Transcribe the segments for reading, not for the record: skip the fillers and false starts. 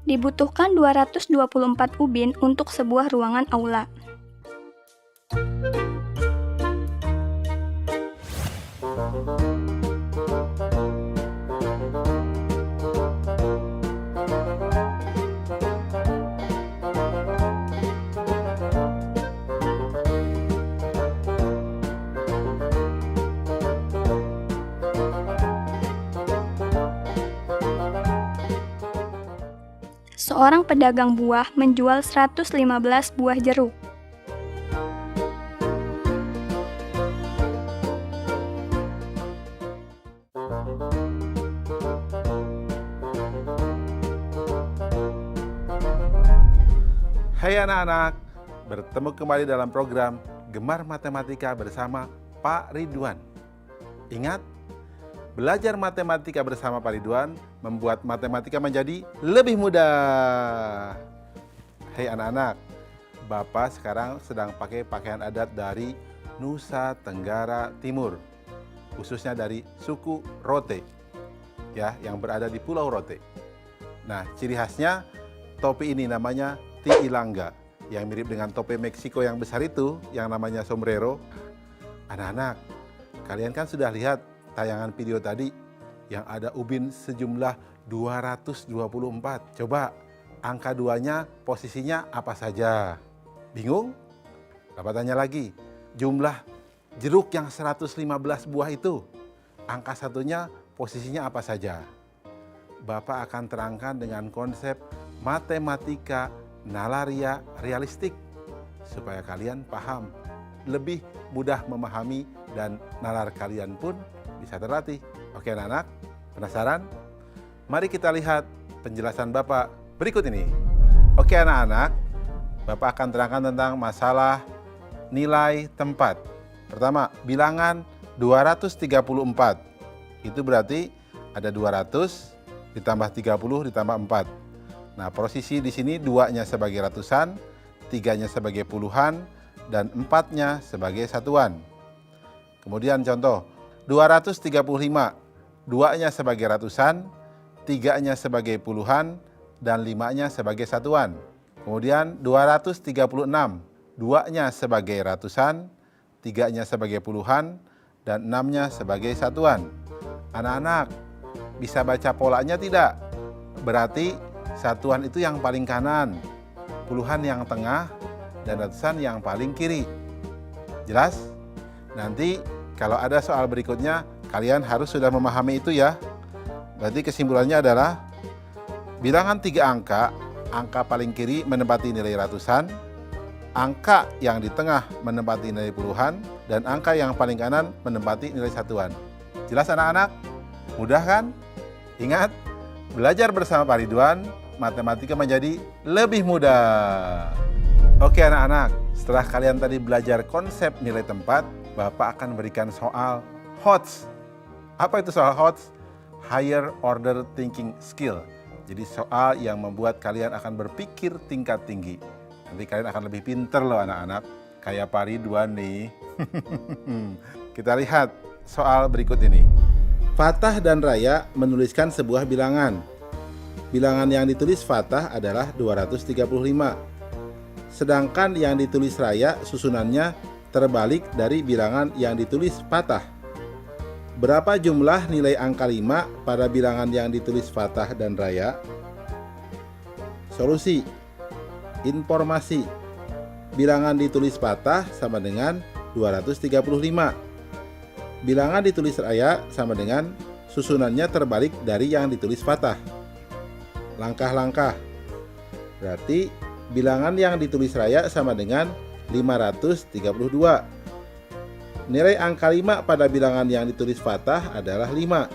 Dibutuhkan 224 ubin untuk sebuah ruangan aula. Seorang pedagang buah menjual 115 buah jeruk. Hai anak-anak, bertemu kembali dalam program Gemar Matematika bersama Pak Ridwan. Ingat, belajar matematika bersama Pak Ridwan membuat matematika menjadi lebih mudah. Hei anak-anak, Bapak sekarang sedang pakai pakaian adat dari Nusa Tenggara Timur, khususnya dari suku Rote, ya, yang berada di Pulau Rote. Nah, ciri khasnya topi ini namanya tiilanga, yang mirip dengan topi Meksiko yang besar itu, yang namanya sombrero. Anak-anak, kalian kan sudah lihat tayangan video tadi yang ada ubin sejumlah 224. Coba angka 2-nya posisinya apa saja? Bingung? Bapak tanya lagi, jumlah jeruk yang 115 buah itu, angka 1-nya posisinya apa saja? Bapak akan terangkan dengan konsep matematika nalaria realistik supaya kalian paham, lebih mudah memahami, dan nalar kalian pun bisa terlatih. Oke anak-anak, penasaran? Mari kita lihat penjelasan Bapak berikut ini. Oke anak-anak, Bapak akan terangkan tentang masalah nilai tempat. Pertama, bilangan 234. Itu berarti ada 200 ditambah 30 ditambah 4. Nah, posisi di sini 2-nya sebagai ratusan, 3-nya sebagai puluhan, dan 4-nya sebagai satuan. Kemudian contoh, 235, 2-nya sebagai ratusan, 3-nya sebagai puluhan, dan 5-nya sebagai satuan. Kemudian 236, 2-nya sebagai ratusan, 3-nya sebagai puluhan, dan 6-nya sebagai satuan. Anak-anak, bisa baca polanya tidak? Berarti satuan itu yang paling kanan, puluhan yang tengah, dan ratusan yang paling kiri. Jelas? Nanti kalau ada soal berikutnya, kalian harus sudah memahami itu ya. Berarti kesimpulannya adalah bilangan 3 angka, angka paling kiri menempati nilai ratusan, angka yang di tengah menempati nilai puluhan, dan angka yang paling kanan menempati nilai satuan. Jelas anak-anak? Mudah kan? Ingat, belajar bersama Pak Ridwan, matematika menjadi lebih mudah. Oke anak-anak, setelah kalian tadi belajar konsep nilai tempat, Bapak akan berikan soal HOTS. Apa itu soal HOTS? Higher Order Thinking Skill. Jadi soal yang membuat kalian akan berpikir tingkat tinggi. Nanti kalian akan lebih pinter loh anak-anak, kayak Pak Ridwan nih. Kita lihat soal berikut ini. Fatah dan Raya menuliskan sebuah bilangan. Bilangan yang ditulis Fatah adalah 235. Sedangkan yang ditulis Raya susunannya terbalik dari bilangan yang ditulis Fatah. Berapa jumlah nilai angka 5 pada bilangan yang ditulis Fatah dan Raya? Solusi. Informasi. Bilangan ditulis Fatah sama dengan 235. Bilangan ditulis Raya sama dengan susunannya terbalik dari yang ditulis Fatah. Langkah-langkah. Berarti bilangan yang ditulis Raya sama dengan 532. Nilai angka 5 pada bilangan yang ditulis Fatah adalah 5.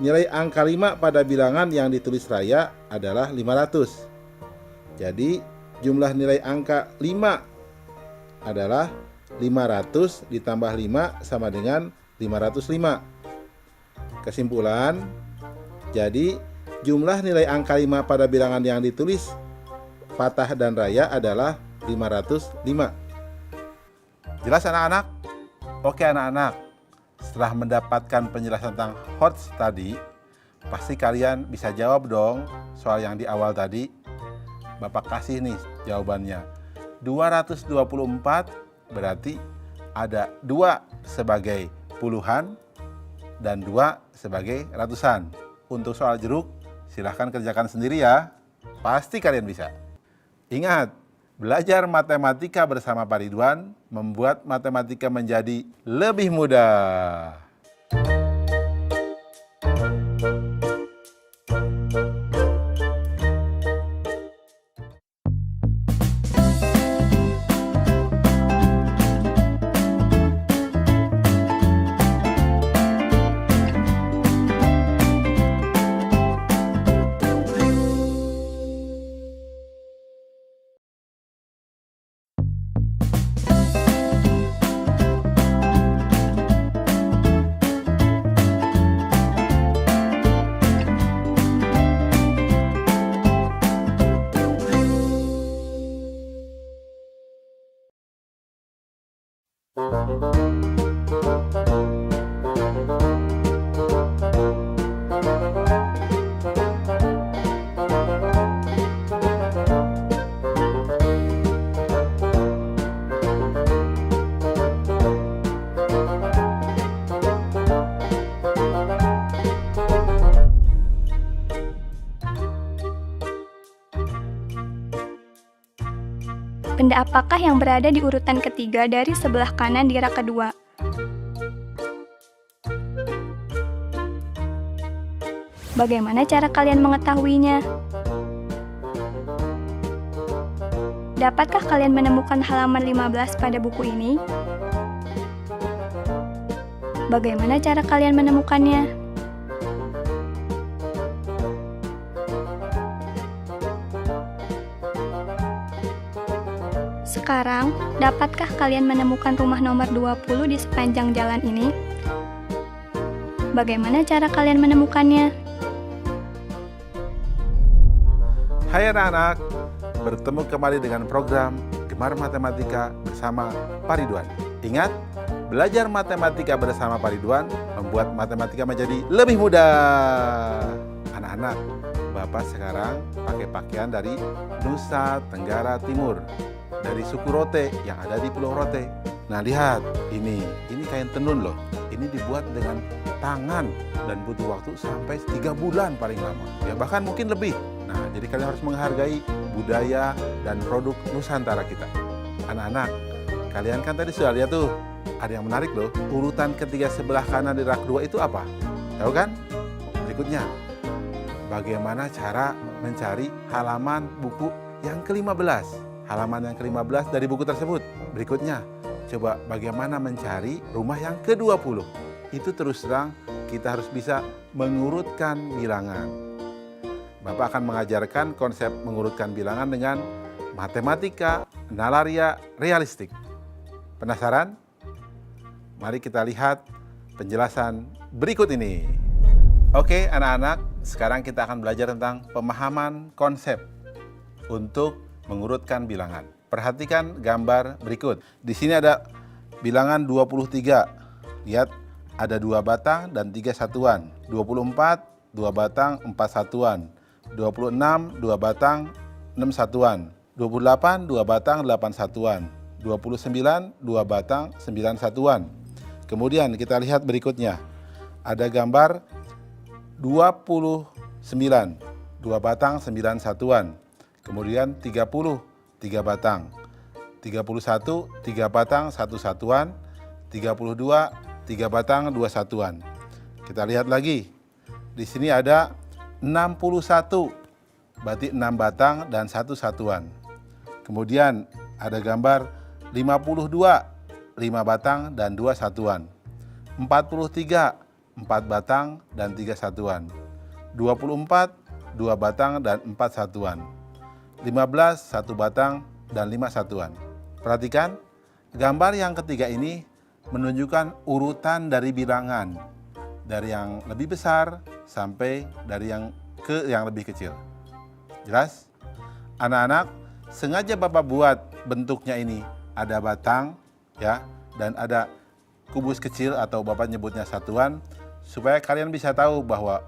Nilai angka 5 pada bilangan yang ditulis Raya adalah 500. Jadi jumlah nilai angka 5 adalah 500 ditambah 5 sama dengan 505. Kesimpulan, jadi jumlah nilai angka 5 pada bilangan yang ditulis patah dan raya adalah 505. Jelas anak-anak? Oke anak-anak, setelah mendapatkan penjelasan tentang HOTS tadi, pasti kalian bisa jawab dong soal yang di awal tadi. Bapak kasih nih jawabannya. 224 berarti ada 2 sebagai puluhan dan 2 sebagai ratusan. Untuk soal jeruk, silahkan kerjakan sendiri ya. Pasti kalian bisa. Ingat, belajar matematika bersama Pak Ridwan membuat matematika menjadi lebih mudah. Benda apakah yang berada di urutan ketiga dari sebelah kanan di rak kedua? Bagaimana cara kalian mengetahuinya? Dapatkah kalian menemukan halaman 15 pada buku ini? Bagaimana cara kalian menemukannya? Sekarang, dapatkah kalian menemukan rumah nomor 20 di sepanjang jalan ini? Bagaimana cara kalian menemukannya? Hai anak-anak, bertemu kembali dengan program Gemar Matematika bersama Pak Ridwan. Ingat, belajar matematika bersama Pak Ridwan membuat matematika menjadi lebih mudah. Anak-anak, Bapak sekarang pakai pakaian dari Nusa Tenggara Timur, dari suku Rote yang ada di Pulau Rote. Nah lihat, ini kain tenun loh. Ini dibuat dengan tangan dan butuh waktu sampai 3 bulan paling lama. Ya bahkan mungkin lebih. Nah jadi kalian harus menghargai budaya dan produk Nusantara kita. Anak-anak, kalian kan tadi sudah lihat tuh, ada yang menarik loh. Urutan ketiga sebelah kanan di rak 2 itu apa? Tahu kan? Berikutnya, bagaimana cara mencari halaman buku yang ke-15? Halaman yang ke-15 dari buku tersebut. Berikutnya, coba bagaimana mencari rumah yang ke-20. Itu terus terang kita harus bisa mengurutkan bilangan. Bapak akan mengajarkan konsep mengurutkan bilangan dengan matematika nalaria realistik. Penasaran? Mari kita lihat penjelasan berikut ini. Oke anak-anak, sekarang kita akan belajar tentang pemahaman konsep untuk mengurutkan bilangan. Perhatikan gambar berikut. Di sini ada bilangan 23. Lihat, ada 2 batang dan 3 satuan. 24, 2 batang, 4 satuan. 26, 2 batang, 6 satuan. 28, 2 batang, 8 satuan. 29, 2 batang, 9 satuan. Kemudian kita lihat berikutnya. Ada gambar 29, 2 batang, 9 satuan. Kemudian 30, 3 batang. 31, 3 batang, 1 satuan. 32, 3 batang, 2 satuan. Kita lihat lagi. Di sini ada 61, berarti 6 batang dan 1 satuan. Kemudian ada gambar 52, 5 batang dan 2 satuan. 43, 4 batang dan 3 satuan. 24, 2 batang dan 4 satuan. 15, 1 batang dan 5 satuan. Perhatikan, gambar yang ketiga ini menunjukkan urutan dari bilangan, dari yang lebih besar sampai dari yang lebih kecil. Jelas? Anak-anak, sengaja Bapak buat bentuknya ini ada batang ya, dan ada kubus kecil atau Bapak nyebutnya satuan, supaya kalian bisa tahu bahwa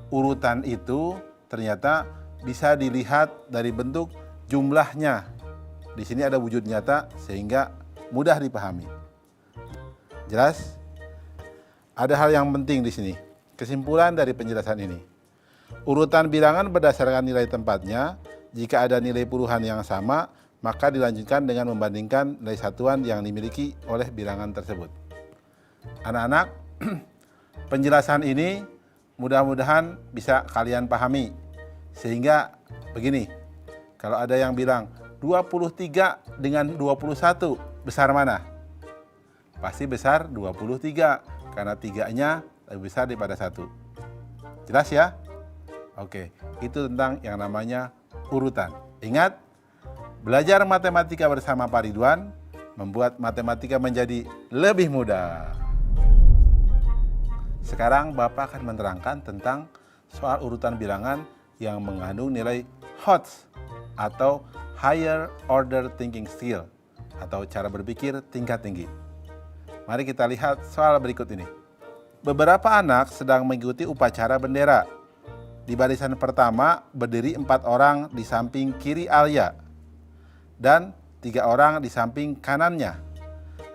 urutan itu ternyata bisa dilihat dari bentuk jumlahnya. Di sini ada wujud nyata sehingga mudah dipahami. Jelas? Ada hal yang penting di sini. Kesimpulan dari penjelasan ini. Urutan bilangan berdasarkan nilai tempatnya. Jika ada nilai puluhan yang sama, maka dilanjutkan dengan membandingkan nilai satuan yang dimiliki oleh bilangan tersebut. Anak-anak, penjelasan ini mudah-mudahan bisa kalian pahami. Sehingga begini, kalau ada yang bilang 23 dengan 21 besar mana? Pasti besar 23, karena 3-nya lebih besar daripada 1. Jelas ya? Oke, itu tentang yang namanya urutan. Ingat, belajar matematika bersama Pak Ridwan membuat matematika menjadi lebih mudah. Sekarang Bapak akan menerangkan tentang soal urutan bilangan yang mengandung nilai HOTS atau Higher Order Thinking Skill atau cara berpikir tingkat tinggi. Mari kita lihat soal berikut ini. Beberapa anak sedang mengikuti upacara bendera. Di barisan pertama berdiri 4 orang di samping kiri Alia dan 3 orang di samping kanannya.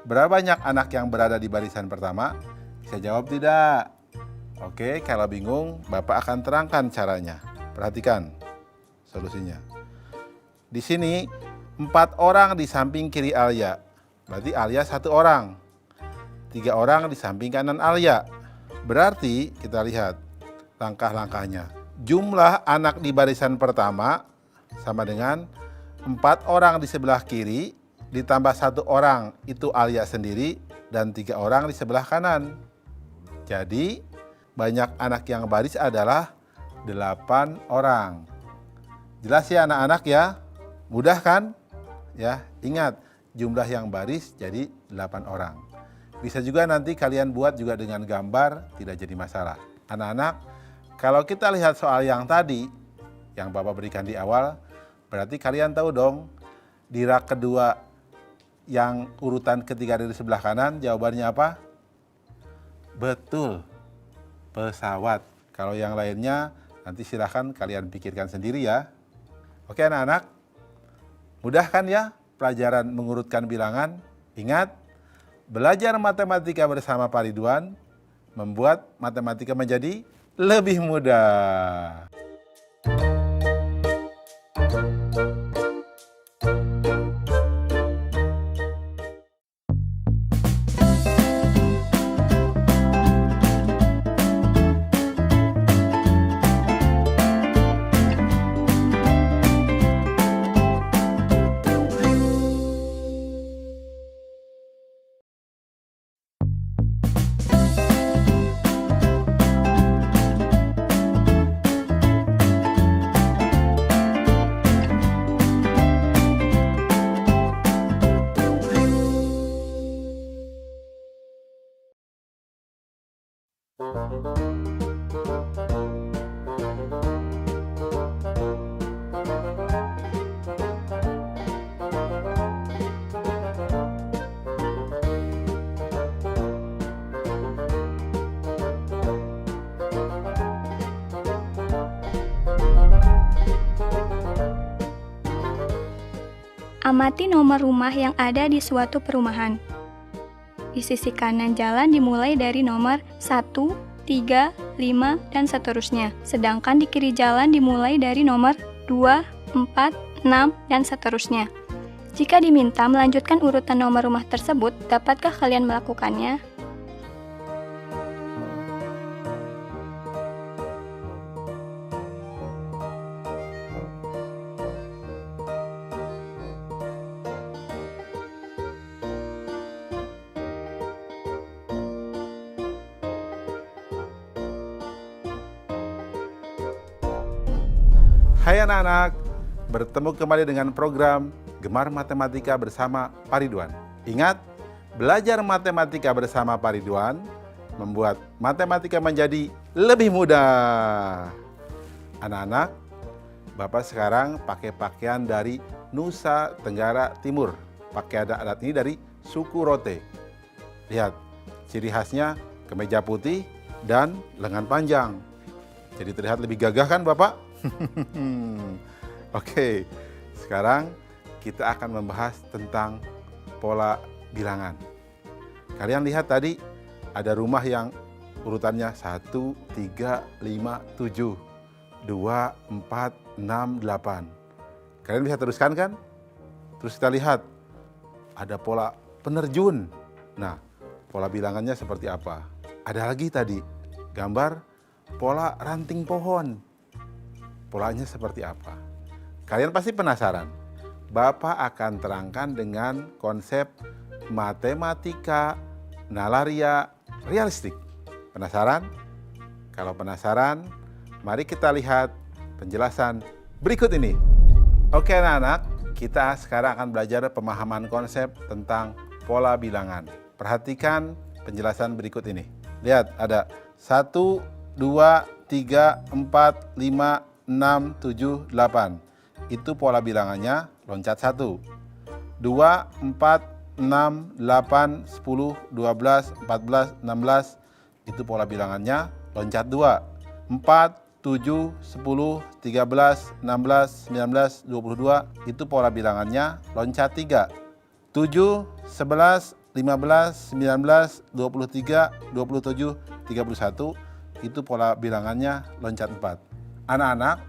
Berapa banyak anak yang berada di barisan pertama? Bisa jawab tidak? Oke, kalau bingung Bapak akan terangkan caranya. Perhatikan solusinya. Di sini 4 orang di samping kiri Alia. Berarti Alia 1 orang. 3 orang di samping kanan Alia. Berarti kita lihat langkah-langkahnya. Jumlah anak di barisan pertama sama dengan 4 orang di sebelah kiri ditambah 1 orang itu Alia sendiri dan 3 orang di sebelah kanan. Jadi banyak anak yang baris adalah 8 orang. Jelas ya anak-anak ya? Mudah kan? Ya, ingat jumlah yang baris jadi 8 orang. Bisa juga nanti kalian buat juga dengan gambar, tidak jadi masalah. Anak-anak, kalau kita lihat soal yang tadi, yang Bapak berikan di awal, berarti kalian tahu dong, di rak kedua yang urutan ketiga dari sebelah kanan, jawabannya apa? Betul, pesawat. Kalau yang lainnya, nanti silahkan kalian pikirkan sendiri ya. Oke anak-anak, mudah kan ya pelajaran mengurutkan bilangan? Ingat, belajar matematika bersama Pak Ridwan membuat matematika menjadi lebih mudah. Amati nomor rumah yang ada di suatu perumahan. Di sisi kanan jalan dimulai dari nomor 1, 3, 5, dan seterusnya. Sedangkan di kiri jalan dimulai dari nomor 2, 4, 6, dan seterusnya. Jika diminta melanjutkan urutan nomor rumah tersebut, dapatkah kalian melakukannya? Hai anak-anak, bertemu kembali dengan program Gemar Matematika bersama Pak Ridwan. Ingat, belajar matematika bersama Pak Ridwan membuat matematika menjadi lebih mudah. Anak-anak, Bapak sekarang pakai pakaian dari Nusa Tenggara Timur. Pakai adat ini dari suku Rote. Lihat, ciri khasnya kemeja putih dan lengan panjang. Jadi terlihat lebih gagah kan Bapak? Oke, sekarang kita akan membahas tentang pola bilangan. Kalian lihat tadi ada rumah yang urutannya 1, 3, 5, 7, 2, 4, 6, 8. Kalian bisa teruskan kan? Terus kita lihat ada pola penerjun. Nah, pola bilangannya seperti apa? Ada lagi tadi gambar pola ranting pohon. Polanya seperti apa? Kalian pasti penasaran. Bapak akan terangkan dengan konsep matematika nalaria realistik. Penasaran? Kalau penasaran, mari kita lihat penjelasan berikut ini. Oke anak-anak, kita sekarang akan belajar pemahaman konsep tentang pola bilangan. Perhatikan penjelasan berikut ini. Lihat, ada 1, 2, 3, 4, 5, 6, 7, 8. Itu pola bilangannya loncat 1. 2, 4, 6, 8, 10, 12, 14, 16. Itu pola bilangannya loncat 2. 4, 7, 10, 13, 16, 19, 22. Itu pola bilangannya loncat 3. 7, 11, 15, 19, 23, 27, 31. Itu pola bilangannya loncat 4. Anak-anak,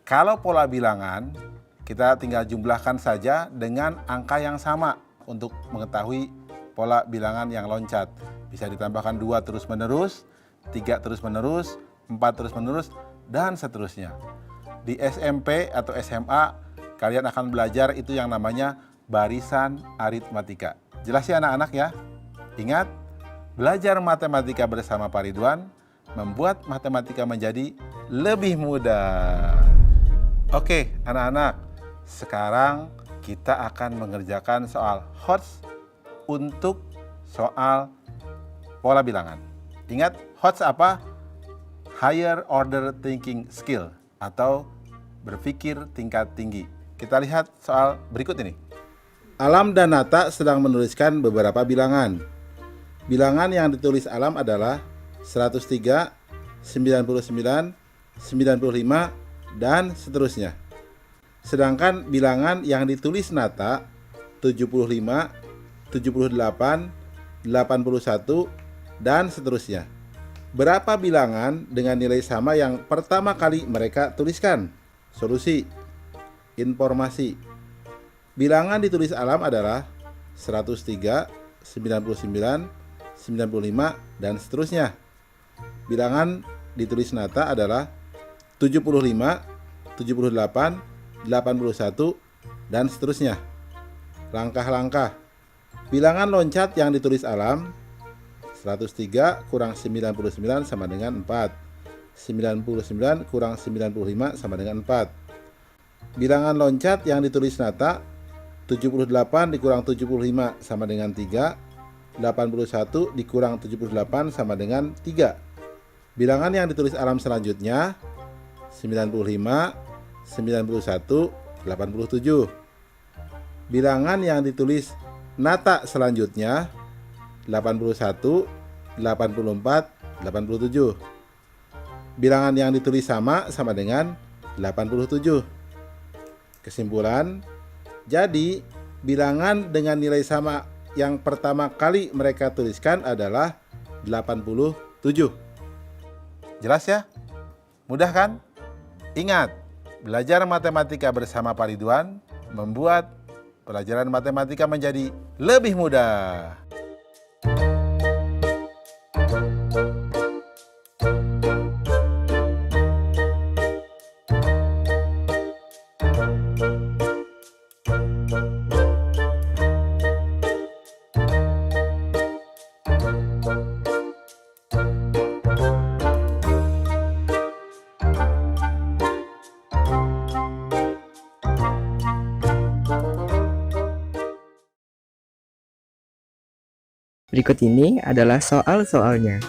kalau pola bilangan kita tinggal jumlahkan saja dengan angka yang sama untuk mengetahui pola bilangan yang loncat. Bisa ditambahkan 2 terus-menerus, 3 terus-menerus, 4 terus-menerus, dan seterusnya. Di SMP atau SMA, kalian akan belajar itu yang namanya barisan aritmatika. Jelas ya anak-anak ya? Ingat, belajar matematika bersama Pak Ridwan membuat matematika menjadi lebih mudah. Oke anak-anak, sekarang kita akan mengerjakan soal HOTS untuk soal pola bilangan. Ingat, HOTS apa? Higher Order Thinking Skill atau berpikir tingkat tinggi. Kita lihat soal berikut ini. Alam dan Nata sedang menuliskan beberapa bilangan. Bilangan yang ditulis Alam adalah 103, 99, 95, dan seterusnya. Sedangkan bilangan yang ditulis Nata 75, 78, 81, dan seterusnya. Berapa bilangan dengan nilai sama yang pertama kali mereka tuliskan? Solusi. Informasi. Bilangan ditulis Alam adalah 103, 99, 95, dan seterusnya. Bilangan ditulis Nata adalah 75, 78, 81, dan seterusnya. Langkah-langkah. Bilangan loncat yang ditulis Alam 103 kurang 99 sama dengan 4. 99 kurang 95 sama dengan 4. Bilangan loncat yang ditulis Nata 78 dikurang 75 sama dengan 3. 81 dikurang 78 sama dengan 3. Bilangan yang ditulis Alam selanjutnya 95, 91, 87. Bilangan yang ditulis Nata selanjutnya 81, 84, 87. Bilangan yang ditulis sama dengan 87. Kesimpulan, jadi bilangan dengan nilai sama yang pertama kali mereka tuliskan adalah 87. Jelas ya? Mudah kan? Ingat, belajar matematika bersama Pak Ridwan membuat pelajaran matematika menjadi lebih mudah. Berikut ini adalah soal-soalnya.